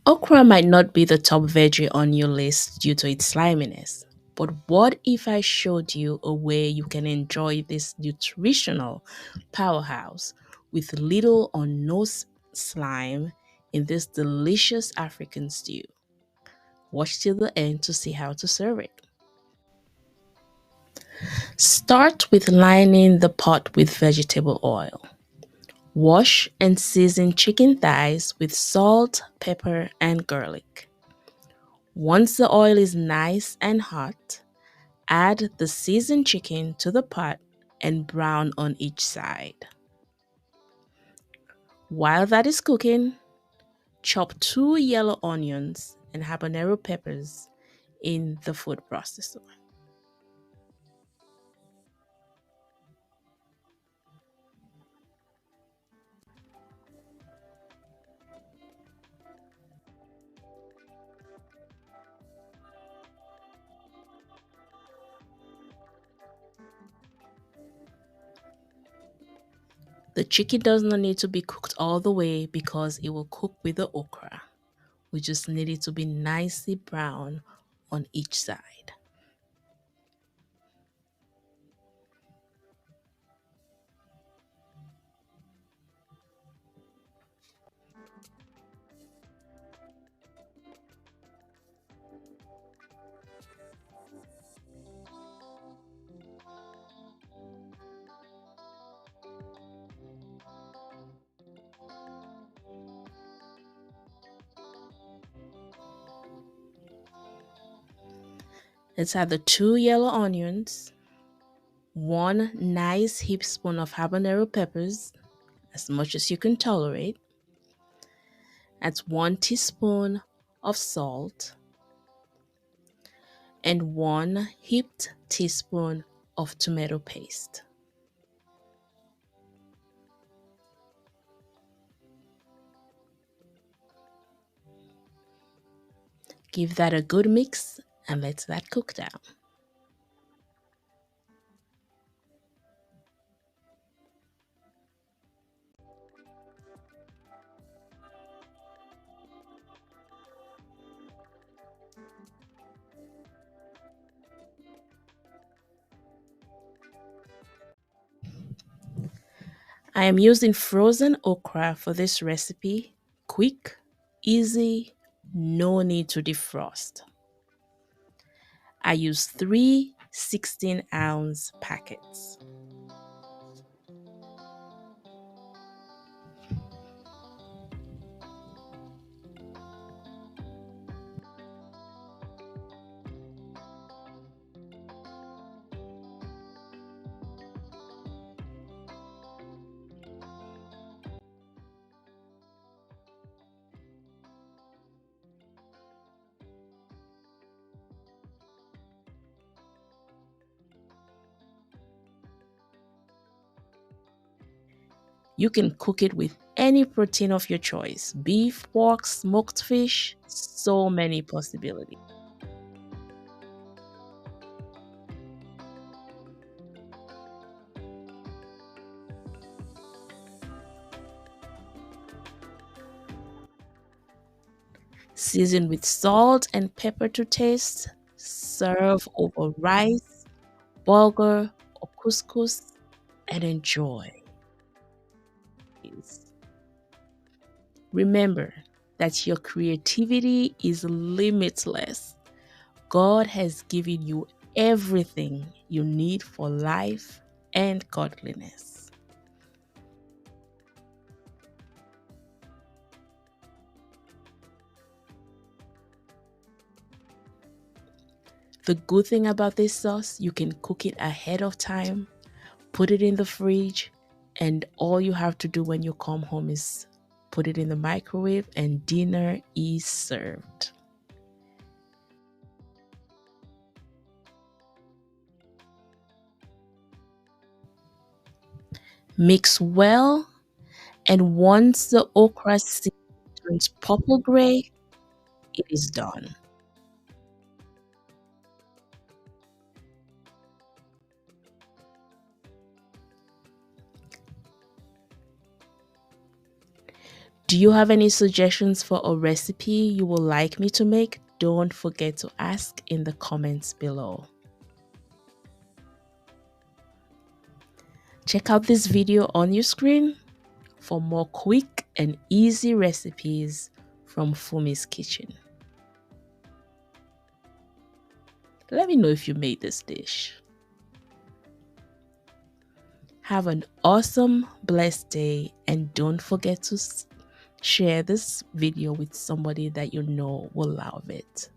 Okra might not be the top veggie on your list due to its sliminess, but what if I showed you a way you can enjoy this nutritional powerhouse with little or no slime in this delicious African stew? Watch till the end to see how to serve it. Start with lining the pot with vegetable oil. Wash and season chicken thighs with salt, pepper, and garlic. Once the oil is nice and hot, add the seasoned chicken to the pot and brown on each side. While that is cooking, chop 2 yellow onions and habanero peppers in the food processor. The chicken does not need to be cooked all the way because it will cook with the okra. We just need it to be nicely brown on each side. Let's add the 2 yellow onions, 1 nice heaped spoon of habanero peppers, as much as you can tolerate. Add 1 teaspoon of salt and 1 heaped teaspoon of tomato paste. Give that a good mix and let that cook down. I am using frozen okra for this recipe. Quick, easy, no need to defrost. I use 3 16-ounce packets. You can cook it with any protein of your choice: beef, pork, smoked fish, so many possibilities. Season with salt and pepper to taste. Serve over rice, bulgur, or couscous and enjoy. Remember that your creativity is limitless. God has given you everything you need for life and godliness. The good thing about this sauce, you can cook it ahead of time, put it in the fridge, and all you have to do when you come home is put it in the microwave and dinner is served. Mix well, and once the okra seed turns purple gray, it is done. Do you have any suggestions for a recipe you would like me to make? Don't forget to ask in the comments below. Check out this video on your screen for more quick and easy recipes from Fumi's Kitchen. Let me know if you made this dish. Have an awesome, blessed day, and don't forget to share this video with somebody that you know will love it.